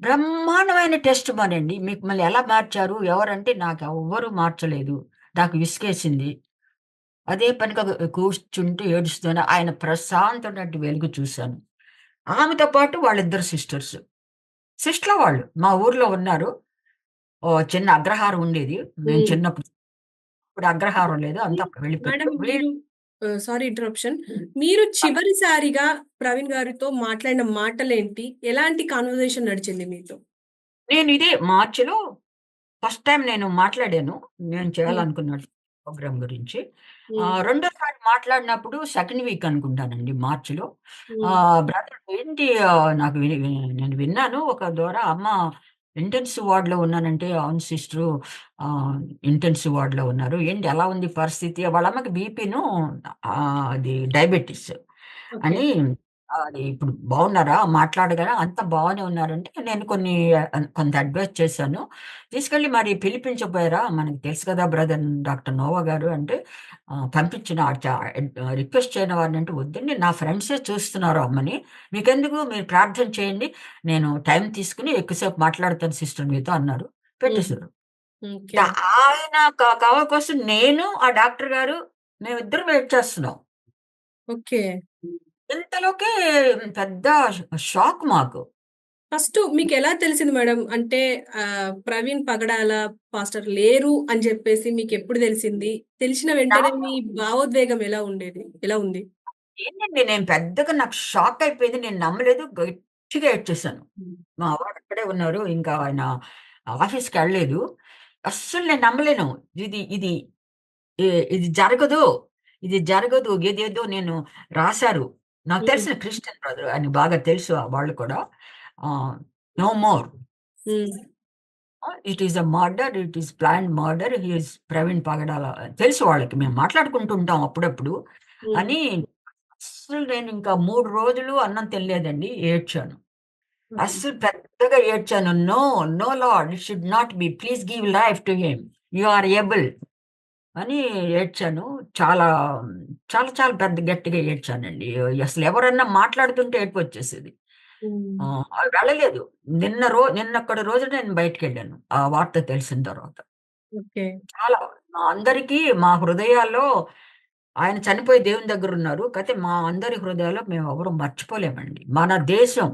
B: బ్రహ్మాండమైన టెస్ట్ మనండి. మిమ్మల్ని ఎలా మార్చారు? ఎవరంటే నాకు ఎవ్వరు మార్చలేదు. నాకు విసిగేసింది. అదే పనిగా కూర్చుంటూ ఏడుస్తూనే ఆయన ప్రశాంతమైన వెలుగు చూశాను. ఆమెతో పాటు వాళ్ళిద్దరు సిస్టర్స్. సిస్టర్‌లు వాళ్ళు. మా ఊర్లో ఉన్నారు. చిన్న అగ్రహారం ఉండేది. మేము
A: హ్మ్.
B: చిన్నప్పుడు. ఇప్పుడు అగ్రహారం లేదు. అంతా
A: మేడం
B: వెళ్ళిపోయారు.
A: మీరు సారీ ఇంటరప్షన్. మీరు చివరిసారిగా ప్రవీణ్ గారితో మాట్లాడిన మాటలేంటి? ఎలాంటి కన్వర్జేషన్ నడిచింది మీతో?
B: నేను ఇదే మార్చ్‌లో ఫస్ట్ టైమ్ నేను మాట్లాడాను. నేను
A: హ్మ్.
B: చేయాలనుకున్న ప్రోగ్రామ్ గురించి.
A: హ్మ్.
B: రెండోసారి మాట్లాడినప్పుడు సెకండ్ వీక్ అనుకుంటానండి మార్చ్‌లో.
A: హ్మ్.
B: బ్రదర్ ఏంటి నాకు నేను విన్నాను ఒక ద్వారా అమ్మ ఇంటెన్సివ్ వార్డ్‌లో ఉన్నానంటే, అవును సిస్టరు ఇంటెన్సివ్ వార్డ్‌లో ఉన్నారు. ఏంటి ఎలా ఉంది పరిస్థితి? వాళ్ళ అమ్మకి బీపీను అది డయాబెటిస్
A: ఓకే.
B: అని అది ఇప్పుడు బాగున్నారా? మాట్లాడగలరా? అంతా బాగానే ఉన్నారంటే నేను కొంత అడ్వైస్ చేశాను. తీసుకెళ్ళి మరి పిలిపించకపోయారా? మనకు తెలుసు కదా బ్రదర్ డాక్టర్ నోవా గారు అంటే పంపించిన రిక్వెస్ట్ చేయని వాడినంటే వద్దండి నా ఫ్రెండ్సే చూస్తున్నారు అమ్మని. మీకెందుకు మీరు ప్రార్థన చేయండి. నేను టైం తీసుకొని ఎక్కువసేపు మాట్లాడతాను సిస్టర్ మీతో అన్నారు.
A: హుహు.
B: పెట్టేసారు. The
A: okay.
B: ఆయన కవర్ కోసం నేను, ఆ డాక్టర్ గారు మేమిద్దరం వెయిట్ చేస్తున్నాం.
A: ఓకే.
B: ఇంతలోకే పెద్ద షాక్ మాకు.
A: ఫస్టు మీకెలా తెలిసింది మేడం? అంటే ప్రవీణ్ పగడాల పాస్టర్ లేరు అని జెప్పేసి మీకెప్పుడు తెలిసింది? తెలిసిన వెంటనే
B: నాకు
A: మీ భావోద్వేగం ఎలా ఉంది?
B: ఏంటండి నేను పెద్దగా నాకు షాక్ అయిపోయింది. నేను నమ్మలేదు. గట్టిగా ఏడ్చేసాను.
A: హ్మ్.
B: మా వారు అక్కడే ఉన్నారు. ఇంకా ఆయన ఆఫీస్‌కెళ్ళలేదు. అస్సలు నేను నమ్మలేను. ఇది ఇది ఇ ఇది జరగదు. ఇది జరగదు. ఏదేదో నేను రాసారు. నాకు
A: హ్మ్.
B: తెలిసిన క్రిస్టియన్ బ్రదర్ ఆయనకి బాగా తెలుసు వాళ్ళు కూడా. Ah, no more.
A: Hmm.
B: It is a murder. It is planned murder. He is Praveen Pagadala తెలుసు వాళ్ళకి. మేము మాట్లాడుకుంటూ ఉంటాం అప్పుడప్పుడు
A: హ్మ్.
B: అని అస్సలు నేనింకా 3 రోజులు అన్నం తినలేదండి. ఏడ్చాను.
A: ఓకే.
B: అస్సలు పెద్దగా ఏడ్చాను. No, no lord it should not be. Please give life to him. You are able అని ఏడ్చాను. చాలా, చాలా, చాలా పెద్ద గట్టిగా ఏడ్చానండి. అసలు ఎవరన్నా మాట్లాడుతుంటే ఏడుపొచ్చేసేది.
A: హ్మ్.
B: వెళ్ళలేదు. నిన్నొక్కడి రోజు నేను బయటికెళ్ళాను. ఆ వార్త తెలిసిన తర్వాత.
A: ఓకే.
B: చాలా మా అందరికీ మా హృదయాల్లో ఆయన చనిపోయి దేవుని దగ్గరున్నారు. కాతే మా అందరి హృదయాల్లో మేమెవరు మర్చిపోలేమండి. మన దేశం,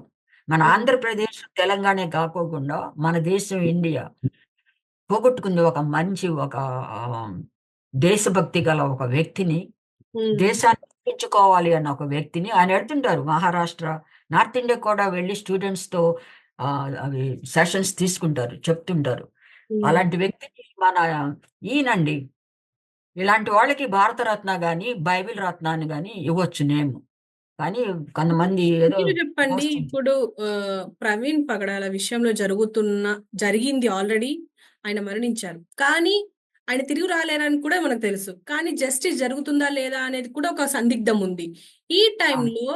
B: మన
A: హ్మ్.
B: ఆంధ్రప్రదేశ్, తెలంగాణే కాకోకుండా మన దేశం ఇండియా పోగొట్టుకుంది ఒక మంచి ఆహ్, దేశభక్తి గల ఒక వ్యక్తిని,
A: హ్మ్.
B: దేశాన్ని రక్షించుకోవాలి అన్న ఒక వ్యక్తిని ఆయన ఎళ్తుంటారు మహారాష్ట్ర, నార్త్ ఇండియా కూడా వెళ్లి స్టూడెంట్స్‌తో అవి సెషన్స్ తీసుకుంటారు. చెప్తుంటారు.
A: హ్మ్.
B: అలాంటి వ్యక్తిని మన ఈయనండి. ఇలాంటి వాళ్ళకి భారతరత్న గాని, బైబిల్ రత్న అని గాని ఇవ్వచ్చు నేము. కానీ కొంతమంది ఏదో
A: మీరు చెప్పండి.
B: పోస్టింగ్
A: ఇప్పుడు ప్రవీణ్ పగడాల విషయంలో జరిగింది ఆల్రెడీ. ఆయన మరణించారు. కానీ ఆయన తిరిగి రాలేరని కూడా మనకు తెలుసు. కానీ జస్టిస్ జరుగుతుందా లేదా అనేది కూడా ఒక సందిగ్ధం ఉంది. ఈ
B: అవును.
A: టైంలో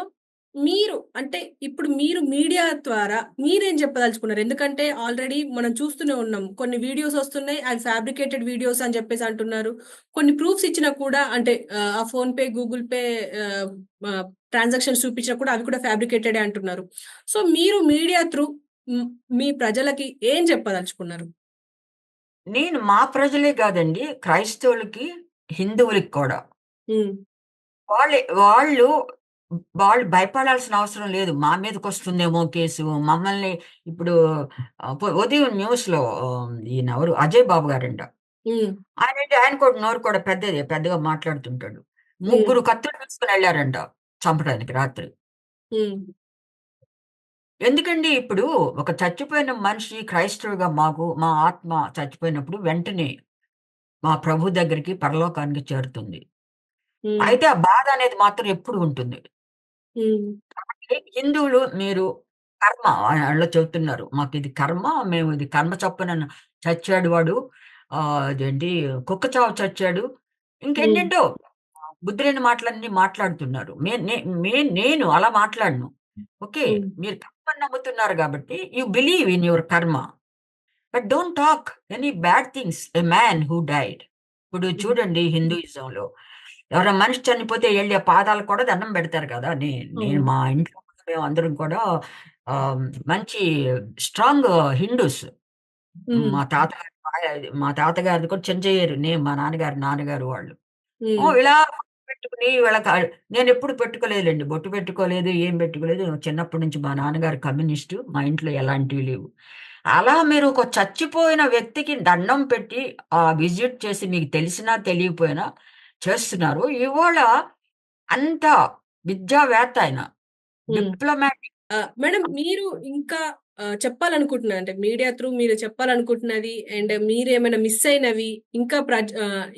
A: మీరు అంటే ఇప్పుడు మీరు మీడియా ద్వారా మీరేం చెప్పదలుచుకున్నారు? ఎందుకంటే ఆల్రెడీ మనం చూస్తూనే ఉన్నాం. కొన్ని వీడియోస్ వస్తున్నాయి. అవి ఫ్యాబ్రికేటెడ్ వీడియోస్ అని చెప్పేసి అంటున్నారు. కొన్ని ప్రూఫ్స్ ఇచ్చినా కూడా అంటే ఆ ఫోన్‌పే, గూగుల్ పే ఆహ్, ఆహ్, ట్రాన్సాక్షన్స్ చూపించినా కూడా అవి కూడా ఫ్యాబ్రికేటెడే అంటున్నారు. సో, మీరు మీడియా త్రూ హ్మ్, మీ ప్రజలకి ఏం చెప్పదలుచుకున్నారు?
B: నేను మా ప్రజలే కాదండి క్రైస్తవులకి, హిందువులకి కూడా.
A: హ్మ్.
B: వాళ్ళు వాళ్ళు భయపడాల్సిన అవసరం లేదు. మా మీదకొస్తుందేమో కేసు. మమ్మల్ని ఇప్పుడు ఉదయం న్యూస్‌లో ఈయనెవరు 'అజయ్ బాబు' గారంట.
A: హ్మ్.
B: ఆయన కూడా నోరు కూడా పెద్దదే. పెద్దగా మాట్లాడుతుంటాడు.
A: హ్మ్.
B: ముగ్గురు కత్తులు తీసుకొనెళ్లారంట చంపడానికి రాత్రి.
A: హ్మ్.
B: ఎందుకండి ఇప్పుడు ఒక చచ్చిపోయిన మనిషి క్రైస్తవుడిగా మా ఆత్మ చచ్చిపోయినప్పుడు వెంటనే మా ప్రభు దగ్గరికి పరలోకానికి చేరుతుంది.
A: హ్మ్.
B: అయితే ఆ బాధ అనేది మాత్రం ఎప్పుడు ఉంటుంది.
A: హ్మ్.
B: హిందువులు మీరు కర్మ ఆళ్ళు చెప్తున్నారు. మాకిది కర్మ. మేము ఇది కర్మ చప్పున చచ్చాడు వాడు. అదేంటి కుక్క చావు చచ్చాడు.
A: హ్మ్.
B: ఇంకేంటేంటో బుద్ధి లేని మాటలన్నీ మాట్లాడుతున్నారు. మే నే మే నేను అలా మాట్లాడను. ఓకే.
A: హ్మ్.
B: మీరు కర్మని నమ్ముతున్నారు గాబట్టి యూ బిలీవ్ ఇన్ యువర్ కర్మ. But don't talk any bad things a man who died. ఇప్పుడు
A: హ్మ్.
B: చూడండి హిందూయిజంలో ఎవరైనా మనిషి చనిపోతే ఎళ్లి ఆ పాదాలకు కూడా దండం పెడతారు కదా! నేను
A: అవును.
B: మా ఇంట్లో మేమందరం కూడా ఆహ్, మంచి స్ట్రాంగ్ హిందూస్.
A: హ్మ్.
B: మా తాతగారు మా తాతగారిది కూడా చిన్నజయ్యేరు. మా నాన్నగారు వాళ్ళు.
A: హ్మ్.
B: ఇలా పెట్టుకుని నేనెప్పుడు పెట్టుకోలేదులెండి. బొట్టు పెట్టుకోలేదు, ఏం పెట్టుకోలేదు. చిన్నప్పటి నుంచి మా నాన్నగారు కమ్యూనిస్టు. మా ఇంట్లో ఎలాంటివి లేవు. అలా మీరు ఒక చచ్చిపోయిన వ్యక్తికి దండం పెట్టి విజిట్ చేసి మీకు తెలిసినా తెలియకపోయినా చేస్తున్నారు. ఇవాళ అంత విద్యావేత్త ఆయన.
A: హ్మ్.
B: డిప్లొమాటిక్.
A: మేడం మీరు ఇంకా చెప్పాలనుకుంటున్నా అంటే మీడియా త్రూ మీరు చెప్పాలనుకుంటున్నది అండ్ మీరేమైనా మిస్ అయినవి ఇంకా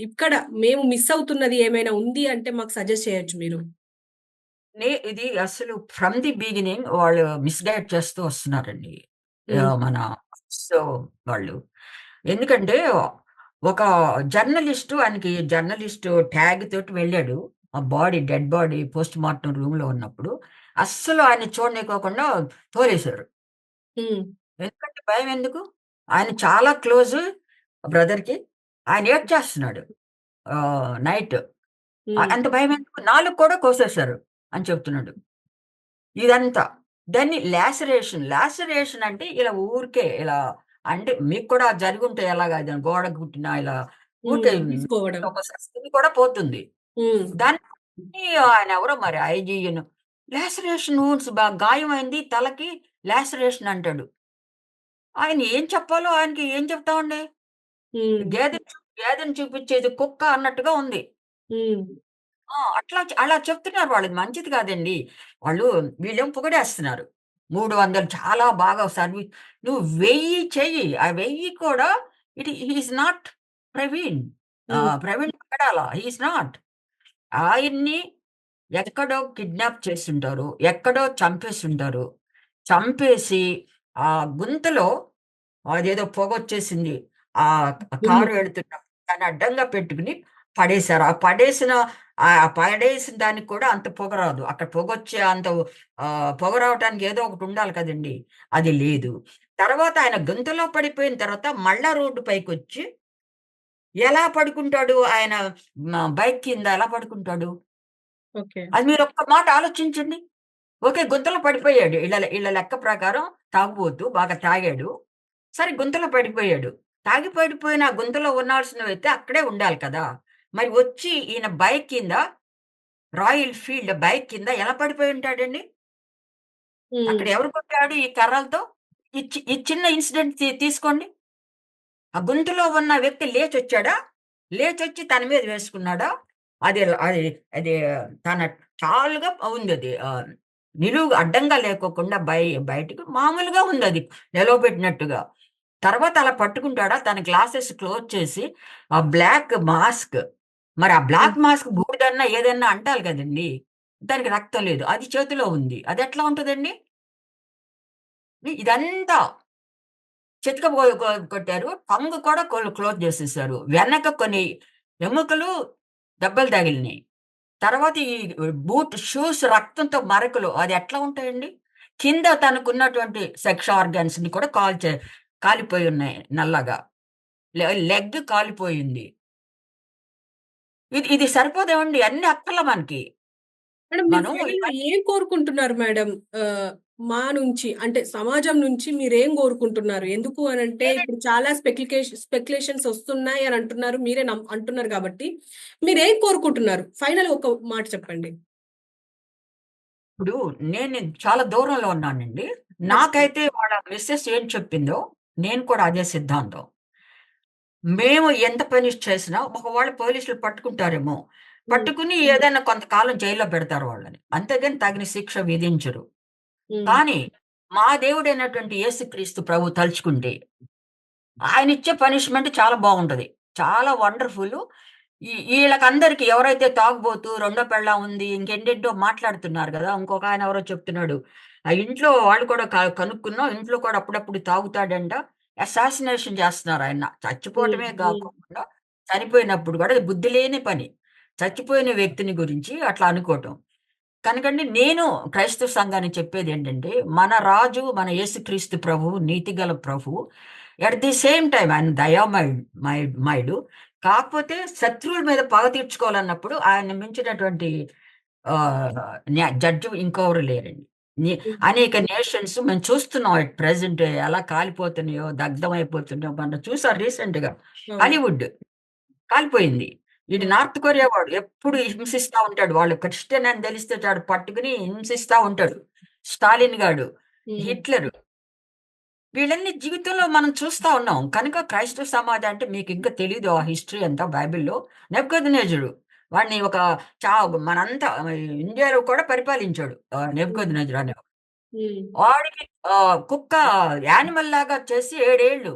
A: ఇక్కడ మేము మిస్ అవుతున్నది ఏమైనా ఉంది అంటే మాకు సజెస్ట్ చేయొచ్చు మీరు.
B: ఇది అసలు ఫ్రమ్ ది బిగినింగ్ వాళ్ళు మిస్‌గైడ్ చేస్తూ వస్తున్నారండి.
A: హ్మ్.
B: మన సో వాళ్ళు. ఎందుకంటే ఒక ఆయనకి జర్నలిస్టు ట్యాగ్ తోటి వెళ్ళాడు. ఆ డెడ్ బాడీ పోస్ట్ మార్టం రూమ్‌లో ఉన్నప్పుడు. అస్సలు ఆయన్ని చూడనీకోకుండా తోలేశారు.
A: హ్మ్.
B: ఎందుకంటే భయమెందుకు? ఆయన చాలా క్లోజు బ్రదర్‌కి. ఆయన ఏడ్చేస్తున్నాడు. నైట్.
A: హ్మ్.
B: అంత భయమెందుకు? నాలుక కూడా కోసేశారు అని చెప్తున్నాడు. ఇదంతా. దాన్ని లాసరేషన్ అంటే ఇలా ఊరికే ఇలా అంటే మీకు కూడా జరిగుంటాయి అలాగా ఏదైనా గోడకు కుట్టినా ఇలా
A: హ్మ్.
B: ఊరికే
A: తీసుకోవడం.
B: ఒక్కోసారి స్కిన్ కూడా పోతుంది.
A: హ్మ్.
B: దాన్ని ఆయనెవరో మరి ఐజీఎన్ లాసరేషన్ వూండ్స్ గాయమైంది తలకి లాసరేషన్ అంటాడు. ఆయన ఏం చెప్పాలో ఆయనకి ఏం చెప్తామండి?
A: హ్మ్.
B: గేదెని చూపిచ్చేది కుక్క అన్నట్టుగా ఉంది.
A: హ్మ్.
B: అలా చెప్తున్నారు వాళ్ళు. ఇది మంచిది కాదండి. వీళ్ళేమో పొగిడేస్తున్నారు. 300 చాలా బాగా నువ్వు 1000 చెయ్యి. ఆ 1000 కూడా హి is not Praveen.
A: Hmm.
B: Praveen Pagadala. He is not. ఆయన్ని ఎక్కడో కిడ్నాప్ చేసుంటారు. ఎక్కడో చంపేసుంటారు. చంపేసి ఆ గుంతలో అదేదో పొగొచ్చేసింది.
A: హ్మ్.
B: కారు వెళ్తున్నప్పుడు దాన్ని అడ్డంగా పెట్టుకొని పడేశారు. పడేసిన దానికి కూడా అంత పొగ రాదు. అక్కడ పొగొచ్చే అంత పొగ రావటానికి ఏదో ఒకటి ఉండాలి కదండీ! అది లేదు. తర్వాత ఆయన గుంతలో పడిపోయిన తర్వాత మళ్ళా రోడ్డు పైకొచ్చి ఎలా పడుకుంటాడు? ఆయన బైక్ కింద ఎలా పడుకుంటాడు?
A: ఓకే.
B: అది మీరొక్క మాట ఆలోచించండి. ఓకే. గుంతలో పడిపోయాడు. ఈళ్ళ లెక్క ప్రకారం తాగుబోతు బాగా తాగాడు. సరే గుంతలో పడిపోయాడు. తాగి పడిపోయిన ఆ గుంతలో ఉండాల్సిన వ్యక్తి అక్కడే ఉండాలి కదా! మరి వచ్చి ఈయన బైక్ కింద రాయల్ ఫీల్డ్ బైక్ కింద ఎలా పడిపోయి ఉంటాడండి?
A: హ్మ్.
B: అక్కడ ఎవరు కొట్టాడు ఈ కర్రలతో? ఈ చిన్న ఇన్సిడెంట్ తీసుకోండి. ఆ గొంతులో ఉన్న వ్యక్తి లేచొచ్చాడా? లేచొచ్చి తన మీద వేసుకున్నాడా? అది అది అది తన చాలుగా ఉందది. నిలువుగా అడ్డంగా లేకోకుండా బయటకి మామూలుగా ఉందది. నిలవబెట్టినట్టుగా. తర్వాత అలా పట్టుకుంటాడా? తన గ్లాసెస్ క్లోజ్ చేసి, ఆ బ్లాక్ మాస్క్ మరి ఆ
A: హ్మ్.
B: బ్లాక్ మాస్క్ బూడిదన్నా ఏదన్నా అంటాలి కదండీ! దానికి రక్తం లేదు. అది చేతిలో ఉంది. అదెట్లా ఉంటదండి? ఇదంతా చితక కొట్టారు. టంగ్ కూడా క్లోజ్ చేసేసారు. వెనక కొన్ని ఎముకలు దెబ్బలు తగిలినియి. తర్వాత ఈ షూస్ రక్తంతో మరకలు అది ఎట్లా ఉంటాయండి? కింద తనకున్నటువంటి సెక్స్ ఆర్గాన్స్‌ని కూడా కాలిపోయి ఉన్నాయి నల్లగా. లెగ్ కాలిపోయింది. ఇది సరిపోదేవండి అన్ని అక్కర్ల మనకి.
A: మేడం మీరు
B: మనం
A: ఫైనల్‌గా
B: ఇవన్నీ
A: ఏం కోరుకుంటున్నారు మేడం? ఆహ్, మా నుంచి అంటే సమాజం నుంచి మీరేం కోరుకుంటున్నారు? ఎందుకు అనంటే ఇప్పుడు చాలా స్పెక్యులేషన్స్ ఒస్తున్నాయి అని అంటున్నారు. మీరే అంటున్నారు కాబట్టి మీరేం కోరుకుంటున్నారు? ఫైనల్ ఒక మాట చెప్పండి.
B: ఇప్పుడు నేను చాలా దూరంలో ఉన్నానండి.
A: ఖచ్చితంగా.
B: నాకైతే వాళ్ళ మిసెస్ ఏం చెప్పిందో నేను కూడా అదే సిద్ధాంతం. మేము ఎంత పనిష్ చేసినా ఒకవేళ పోలీసులు పట్టుకుంటారేమో.
A: హ్మ్.
B: పట్టుకుని ఏదైనా కొంతకాలం జైల్‌లో పెడతారు వాళ్ళని. అంతేగాని తగిన శిక్ష విధించరు.
A: హ్మ్.
B: కానీ మా దేవుడైనటువంటి యేసుక్రీస్తు ప్రభు తలుచుకుంటే ఆయనిచ్చే పనిష్మెంట్ చాలా బావుంటది. చాలా వండర్‌ఫుల్లు. ఈళ్ళకందరికి ఎవరైతే తాగుబోతు, రెండో పెళ్ళాం ఉంది, ఇంకేంటేంటో మాట్లాడుతున్నారు గదా! ఇంకొకాయన ఎవరో చెప్తున్నాడు. ఆ ఇంట్లో వాళ్ళు కూడా కనుక్కున్నాం. ఇంట్లో కూడా అప్పుడప్పుడు తాగుతాడంట. అసాసినేషన్ జేస్తున్నారాయన.
A: హ్మ్.
B: చచ్చిపోవటమే
A: హ్మ్.
B: గాకుండా చనిపోయినప్పుడు గూడా బుద్ధి లేని పని. చచ్చిపోయిన వ్యక్తిని గురించి అట్లా అనుకోవటం. కనుకండి నేను క్రైస్తవ సంఘానికి చెప్పేదేంటంటే, మన రాజు, మన యేసుక్రీస్తు ప్రభువు, నీతిగల ప్రభువు. ఎట్ ది సేమ్ టైమ్ ఆయన మయుడు. కాకపోతే శత్రువుల మీద పగ తీర్చుకోవాలన్నప్పుడు ఆయన్ని మించినటువంటి జడ్జ్ ఇంకెవరు లేరండి. అనేక నేషన్స్ మేము చూస్తున్నాం ఎట్ ప్రెసెంట్ ఎలా కాలిపోతున్నాయో, దగ్ధమైపోతున్నాయో. మనం చూసాం రీసెంట్ గా
A: అవును.
B: హాలీవుడ్ కాలిపోయింది. వీడు
A: హ్మ్.
B: నార్త్ కొరియా వాడు ఎప్పుడు హింసిస్తా ఉంటాడు. వాళ్ళు క్రిస్టియన్ అని తెలిస్తే చాడు పట్టుకుని హింసిస్తా ఉంటాడు. స్టాలిన్ గాడు,
A: హ్మ్.
B: హిట్లర్, వీళ్ళన్ని జీవితంలో మనం చూస్తా ఉన్నాం. కనుక క్రైస్తవ సమాజం అంటే మీకు ఇంకా తెలీదు ఆ హిస్టరీ అంతా బైబిల్‌లో. నెబుకద్నెజరు వాడిని ఒక చా మనంతా ఇండియాలో కూడా పరిపాలించాడు.
A: హ్మ్.
B: నెబుకద్నెజరు అనే
A: హ్మ్.
B: వాడికి కుక్క యానిమల్ లాగా చేసి 7 ఏళ్ళు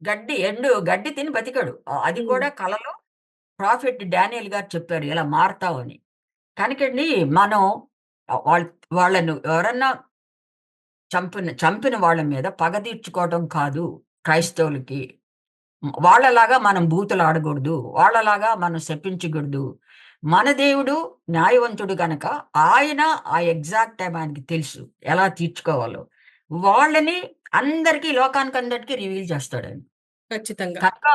B: గడ్డి తిని బతికాడు. అది
A: హ్మ్.
B: కూడా కలలో ప్రాఫెట్ డానియేల్ గారు చెప్పారు ఇలా మారతావని. కనుకండి మనం ఆహ్, వాళ్ళను ఎవరన్నా చంపిన వాళ్ళ మీద పగ తీర్చుకోవడం కాదు క్రైస్తవులకి. వాళ్ళలాగా మనం బూతులాడకూడదు. వాళ్ళలాగా మనం శపించకూడదు. మన దేవుడు న్యాయవంతుడు గనక ఆయన ఆ ఎగ్జాక్ట్ టైమ్ ఆయనకి తెలుసు. ఎలా తీర్చుకోవాలో. వాళ్ళని అందరికీ లోకానికందరికీ రివీల్ చేస్తాడాయన.
A: ఖచ్చితంగా.
B: కనుక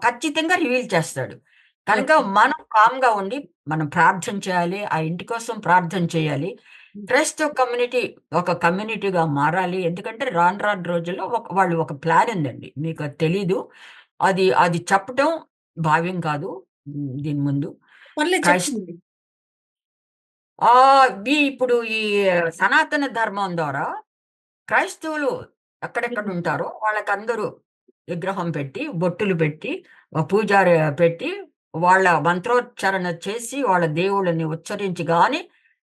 B: ఖచ్చితంగా రివీల్ చేస్తాడు. కనుక
A: ఓకే.
B: మనం కామ్‌గా ఉండి మనం ప్రార్థన చేయాలి. ఆ ఇంటి కోసం ప్రార్థన చేయాలి.
A: హ్మ్.
B: క్రైస్తవ కమ్యూనిటీ ఒక కమ్యూనిటీగా మారాలి. ఎందుకంటే రాను రాను రోజుల్లో వాళ్ళు ఒక ప్లాన్ ఉందండి. మీకది తెలీదు. అది అది చెప్పటం భావ్యం కాదు. దీని ముందు.
A: పర్లేదు
B: క్రైస్
A: చెప్పండి.
B: ఇప్పుడు ఈ సనాతన ధర్మం ద్వారా క్రైస్తవులు ఎక్కడెక్కడ
A: హ్మ్.
B: ఉంటారో వాళ్ళకందరూ విగ్రహం పెట్టి, బొట్టులు పెట్టి, పూజారి పెట్టి, వాళ్ళ మంత్రోచ్చారణ చేసి, వాళ్ళ దేవుళ్ళని ఉచ్చరించి గాని,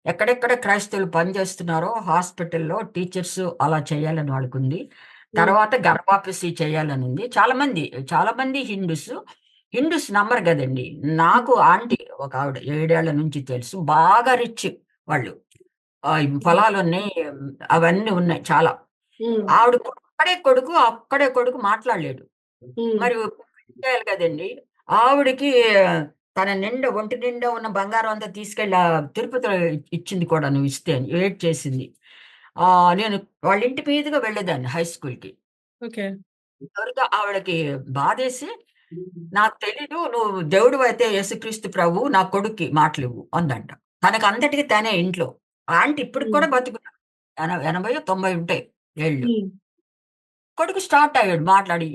B: ఎక్కడెక్కడ క్రైస్తవులు పనిచేస్తున్నారో హాస్పిటల్‌లో టీచర్స్ అలా చేయాలని వాళ్ళకుంది.
A: హ్మ్.
B: తర్వాత గర్భాపసి చేయాలనుంది. చాలా మంది హిందూస్ నమ్మరు గదండీ!
A: హ్మ్.
B: నాకు ఆంటీ ఒకావిడ 7 ఏళ్ల నుంచి తెలుసు. బాగా రిచ్ వాళ్ళు. ఈ
A: హ్మ్.
B: పొలాలున్నాయి. అవన్నీ ఉన్నాయి చాలా.
A: హ్మ్.
B: ఆవిడ ఒక్కడే కొడుకు మాట్లాడలేడు.
A: హ్మ్.
B: మరి చేయాలి కదండీ! ఆవిడకి ఒంటి నిండా ఉన్న బంగారం అంతా తీసుకెళ్ళి తిరుపతిలో ఇచ్చింది కూడా నువ్విస్తే అని ఏడ్చేసింది. నేను వాళ్ళ ఇంటి మీదుగా వెళ్ళేదాన్ని హై స్కూల్‌కి.
A: ఓకే.
B: ఎవరితో ఆవిడకి బాధేసి, "నాకు తెలీదు. నువ్వు దేవుడివైతే యేసుక్రీస్తు ప్రభువు నా కొడుక్కి మాటలివ్వు" అందంట. తనకంతటికి తనే ఇంట్లో. ఆంటీ ఇప్పటికి
A: హ్మ్.
B: కూడా బతికున్నారు. 80, 90 ఉంటాయి ఏళ్ళు.
A: హ్మ్.
B: కొడుకు స్టార్ట్ అయ్యాడు మాట్లాడి.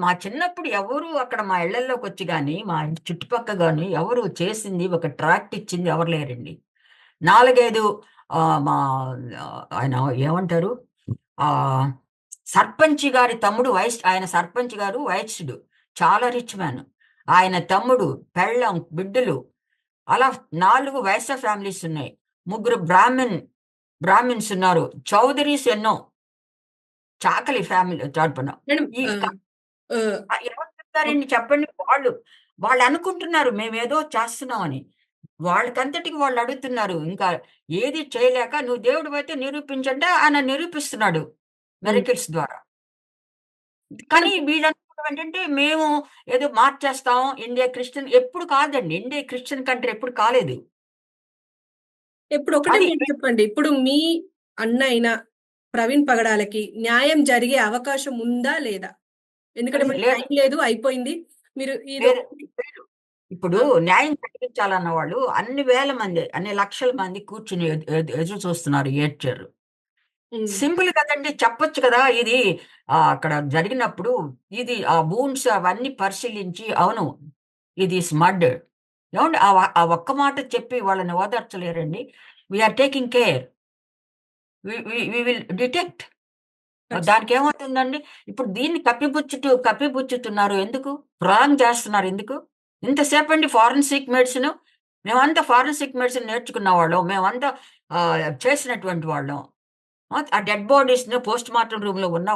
B: మా చిన్నప్పుడు ఎవరు అక్కడ మా ఇళ్ళల్లోకొచ్చి గాని, మా ఇంటి చుట్టుపక్క గాని ఎవరు చేసింది ఒక ట్రాక్ట్ ఇచ్చింది ఎవరు లేరండి. 4, 5 మా ఆయన ఏమంటారు? ఆహ్, సర్పంచ్ గారి తమ్ముడు ఆయన సర్పంచ్ గారు వైశ్యుడు. చాలా రిచ్ మ్యాన్. ఆయన తమ్ముడు, పెళ్ళాం, బిడ్డలు అలా 4 వైశ్య ఫ్యామిలీస్ ఉన్నాయి. ముగ్గురు బ్రాహ్మిన్స్ ఉన్నారు. చౌదరీస్ ఎన్నో చాకలి ఫ్యామిలీ తరపున.
A: మేడం
B: ఈ
A: ఆహ్,
B: ఎవరు
A: ఓక్
B: చెప్తారండి చెప్పండి? వాళ్ళనుకుంటున్నారు మేమేదో చేస్తున్నామని. వాళ్ళకంతటికి వాళ్ళడుగుతున్నారు. ఇంకా ఏది చేయలేక "నువ్వు దేవుడివైతే నిరూపించంటే" ఆయన నిరూపిస్తున్నాడు
A: హ్మ్.
B: మిరకిల్స్ ద్వారా.
A: మేడం
B: కానీ వీళ్ళనుకోవడం ఏంటంటే మేము ఏదో మార్చేస్తాం. ఇండియా క్రిస్టియన్ ఎప్పుడు కాదండి. ఇండియా క్రిస్టియన్ కంట్రీ ఎప్పుడు కాలేదు.
A: ఇప్పుడు ఒకటే
B: అది
A: మాట చెప్పండి. ఇప్పుడు మీ అన్న అయిన ప్రవీణ్ పగడాలకి న్యాయం జరిగే అవకాశం ఉందా? లేదా? ఎందుకంటే మనకి
B: లేదు.
A: టైం లేదు. అయిపోయింది. మీరు
B: లేదు.
A: ఇదొకటి
B: లేదు. ఇప్పుడు
A: ఆ!
B: న్యాయం జరిగించాలన్న వాళ్ళు అన్ని వేల మంది, అన్ని లక్షల మంది కూర్చొని ఎదురు చూస్తున్నారు, ఏడ్చారు.
A: హ్మ్.
B: సింపుల్ కదండీ! చెప్పొచ్చు కదా! ఇది అక్కడ జరిగినప్పుడు ఆ వూండ్స్ అవన్నీ పరిశీలించి అవును. ఇది ఈస్ మర్డర్. ఏవండీ ఆ ఒక్క మాట చెప్పి వాళ్ళని ఓదార్చలేరండి? We are taking care. We will detect.
A: ఖచ్చితంగా.
B: దానికేమవుతుందండి? ఇప్పుడు దీన్ని కప్పిపుచ్చుతున్నారు ఎందుకు? రాంగ్ చేస్తున్నారు ఎందుకు? ఇంతసేపండి ఫారెన్సిక్ మెడిసిను. మేమంతా ఫారెన్సిక్ మెడిసిన్ నేర్చుకున్నవాళ్ళం. మేమంతా చేసినటువంటి వాళ్ళం. ఆ డెడ్ బాడీస్‌ని పోస్ట్‌మార్టం రూమ్‌లో ఉన్న